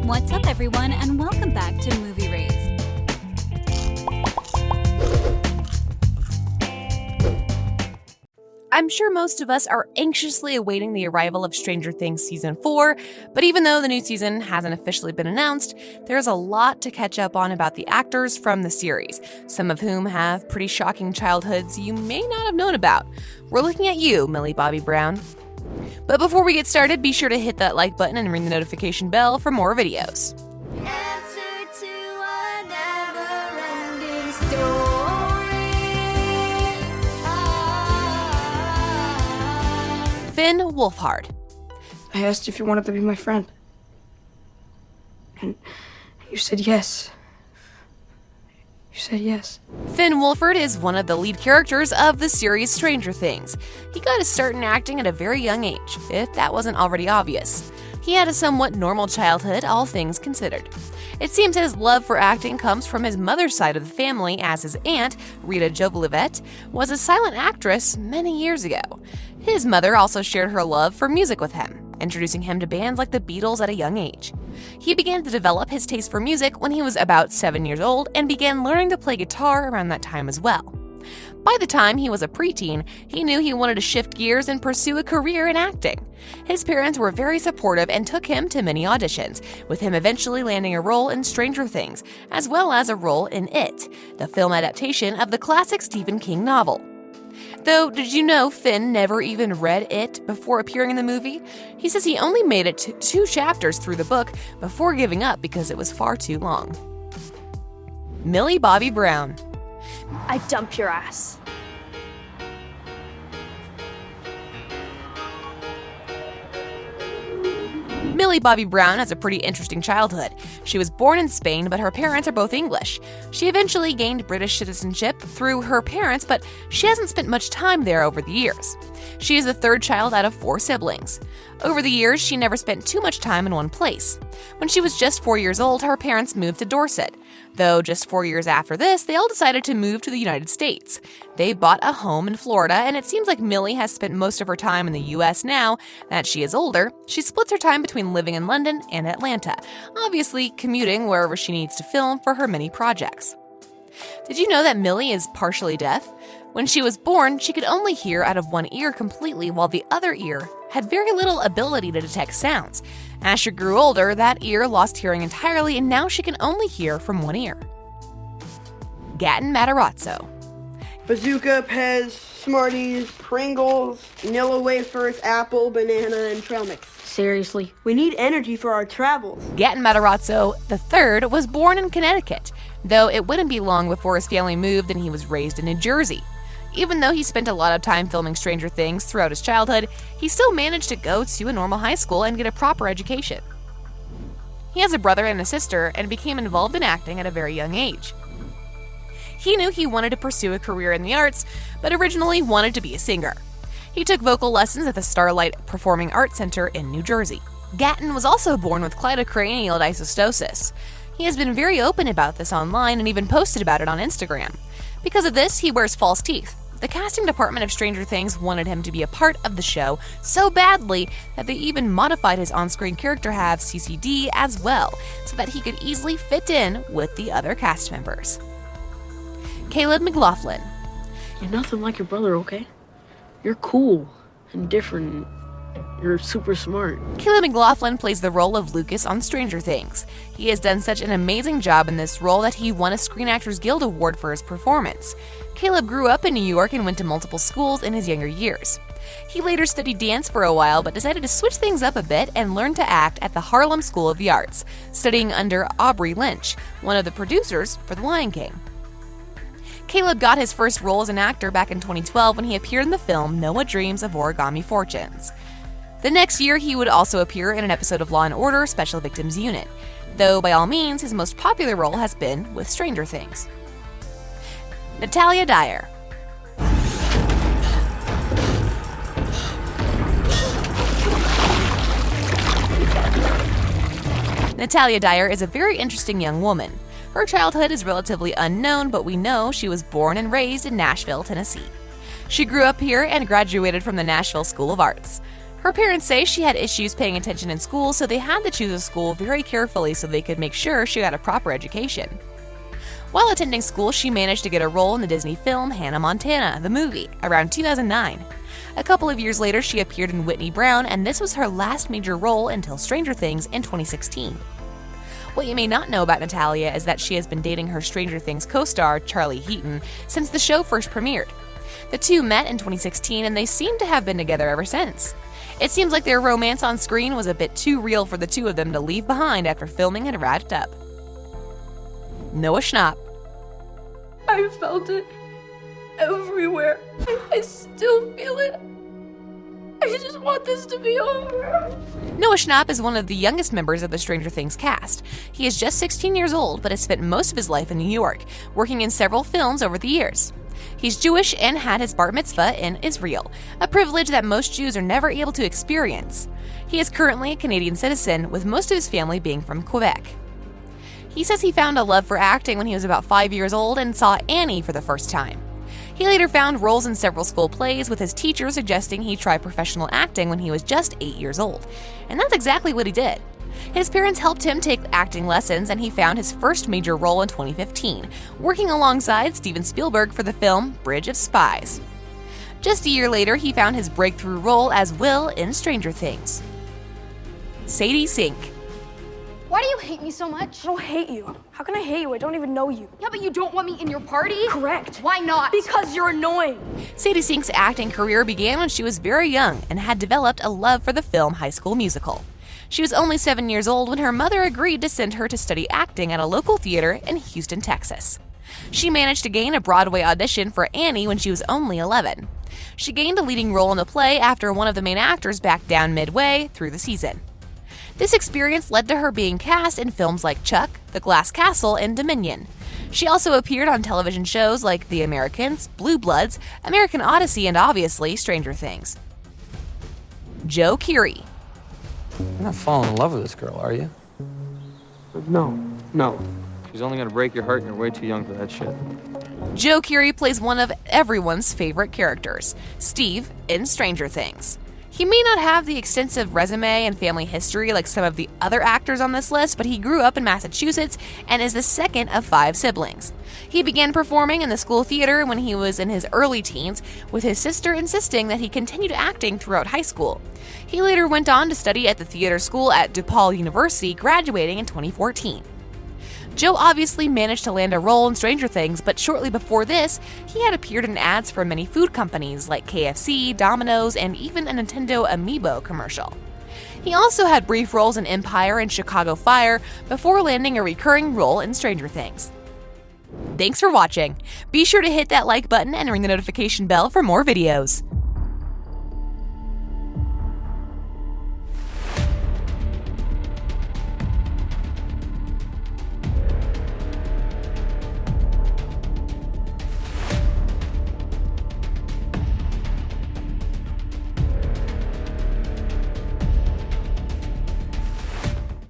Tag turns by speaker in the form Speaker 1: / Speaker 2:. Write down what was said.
Speaker 1: What's up, everyone, and welcome back to Movie Raised.
Speaker 2: I'm sure most of us are anxiously awaiting the arrival of Stranger Things Season 4, but even though the new season hasn't officially been announced, there's a lot to catch up on about the actors from the series, some of whom have pretty shocking childhoods you may not have known about. We're looking at you, Millie Bobby Brown. But before we get started, be sure to hit that like button and ring the notification bell for more videos.
Speaker 3: Answer to a never-ending story.
Speaker 2: Finn Wolfhard.
Speaker 4: I asked if you wanted to be my friend. And you said yes. You said yes.
Speaker 2: Finn Wolfhard is one of the lead characters of the series Stranger Things. He got his start in acting at a very young age, if that wasn't already obvious. He had a somewhat normal childhood, all things considered. It seems his love for acting comes from his mother's side of the family, as his aunt, Rita Jolivet, was a silent actress many years ago. His mother also shared her love for music with him, introducing him to bands like the Beatles at a young age. He began to develop his taste for music when he was about 7 years old and began learning to play guitar around that time as well. By the time he was a preteen, he knew he wanted to shift gears and pursue a career in acting. His parents were very supportive and took him to many auditions, with him eventually landing a role in Stranger Things, as well as a role in It, the film adaptation of the classic Stephen King novel. Though, did you know Finn never even read It before appearing in the movie? He says he only made it to 2 chapters through the book before giving up because it was far too long. Millie Bobby Brown.
Speaker 5: I dump your ass.
Speaker 2: Millie Bobby Brown has a pretty interesting childhood. She was born in Spain, but her parents are both English. She eventually gained British citizenship through her parents, but she hasn't spent much time there over the years. She is the 3rd child out of 4 siblings. Over the years, she never spent too much time in one place. When she was just 4 years old, her parents moved to Dorset. Though just 4 years after this, they all decided to move to the United States. They bought a home in Florida, and it seems like Millie has spent most of her time in the US now that she is older. She splits her time between living in London and Atlanta, obviously commuting wherever she needs to film for her many projects. Did you know that Millie is partially deaf? When she was born, she could only hear out of one ear completely, while the other ear had very little ability to detect sounds. As she grew older, that ear lost hearing entirely, and now she can only hear from one ear. Gaten Matarazzo.
Speaker 6: Bazooka, Pez, Smarties, Pringles, Nilla wafers, apple, banana, and trail mix.
Speaker 4: Seriously?
Speaker 6: We need energy for our travels.
Speaker 2: Gaten Matarazzo III was born in Connecticut, though it wouldn't be long before his family moved and he was raised in New Jersey. Even though he spent a lot of time filming Stranger Things throughout his childhood, he still managed to go to a normal high school and get a proper education. He has a brother and a sister and became involved in acting at a very young age. He knew he wanted to pursue a career in the arts, but originally wanted to be a singer. He took vocal lessons at the Starlight Performing Arts Center in New Jersey. Gaten was also born with cleidocranial dysostosis. He has been very open about this online and even posted about it on Instagram. Because of this, he wears false teeth. The casting department of Stranger Things wanted him to be a part of the show so badly that they even modified his on-screen character to have CCD as well, so that he could easily fit in with the other cast members. McLaughlin.
Speaker 4: You're nothing like your brother, okay? You're cool and different. You're super smart.
Speaker 2: McLaughlin plays the role of Lucas on Stranger Things. He has done such an amazing job in this role that he won a Screen Actors Guild Award for his performance. Caleb grew up in New York and went to multiple schools in his younger years. He later studied dance for a while, but decided to switch things up a bit and learn to act at the Harlem School of the Arts, studying under Aubrey Lynch, one of the producers for The Lion King. Caleb got his first role as an actor back in 2012 when he appeared in the film Noah Dreams of Origami Fortunes. The next year, he would also appear in an episode of Law & Order Special Victims Unit, though by all means, his most popular role has been with Stranger Things. Natalia Dyer. Natalia Dyer is a very interesting young woman. Her childhood is relatively unknown, but we know she was born and raised in Nashville, Tennessee. She grew up here and graduated from the Nashville School of Arts. Her parents say she had issues paying attention in school, so they had to choose a school very carefully so they could make sure she got a proper education. While attending school, she managed to get a role in the Disney film Hannah Montana, the movie, around 2009. A couple of years later, she appeared in Whitney Brown, and this was her last major role until Stranger Things in 2016. What you may not know about Natalia is that she has been dating her Stranger Things co-star, Charlie Heaton, since the show first premiered. The two met in 2016, and they seem to have been together ever since. It seems like their romance on screen was a bit too real for the two of them to leave behind after filming had wrapped up. Noah Schnapp.
Speaker 7: I felt it everywhere. I still feel it. I just want this to be over.
Speaker 2: Noah Schnapp is one of the youngest members of the Stranger Things cast. He is just 16 years old, but has spent most of his life in New York, working in several films over the years. He's Jewish and had his bar mitzvah in Israel, a privilege that most Jews are never able to experience. He is currently a Canadian citizen, with most of his family being from Quebec. He says he found a love for acting when he was about 5 years old and saw Annie for the first time. He later found roles in several school plays, with his teacher suggesting he try professional acting when he was just 8 years old. And that's exactly what he did. His parents helped him take acting lessons, and he found his first major role in 2015, working alongside Steven Spielberg for the film Bridge of Spies. Just a year later, he found his breakthrough role as Will in Stranger Things. Sadie Sink.
Speaker 8: Why do you hate me so much?
Speaker 5: I don't hate you. How can I hate you? I don't even know you.
Speaker 8: Yeah, but you don't want me in your party?
Speaker 5: Correct.
Speaker 8: Why not?
Speaker 5: Because you're annoying.
Speaker 2: Sadie Sink's acting career began when she was very young and had developed a love for the film High School Musical. She was only 7 years old when her mother agreed to send her to study acting at a local theater in Houston, Texas. She managed to gain a Broadway audition for Annie when she was only 11. She gained a leading role in the play after one of the main actors backed down midway through the season. This experience led to her being cast in films like Chuck, The Glass Castle, and Dominion. She also appeared on television shows like The Americans, Blue Bloods, American Odyssey, and obviously Stranger Things. Joe Keery.
Speaker 9: You're not falling in love with this girl, are you?
Speaker 6: No.
Speaker 9: She's only gonna break your heart and you're way too young for that shit.
Speaker 2: Joe Keery plays one of everyone's favorite characters, Steve, in Stranger Things. He may not have the extensive resume and family history like some of the other actors on this list, but he grew up in Massachusetts and is the second of 5 siblings. He began performing in the school theater when he was in his early teens, with his sister insisting that he continued acting throughout high school. He later went on to study at the theater school at DePaul University, graduating in 2014. Joe obviously managed to land a role in Stranger Things, but shortly before this, he had appeared in ads for many food companies like KFC, Domino's, and even a Nintendo Amiibo commercial. He also had brief roles in Empire and Chicago Fire before landing a recurring role in Stranger Things. Thanks for watching. Be sure to hit that like button and ring the notification bell for more videos.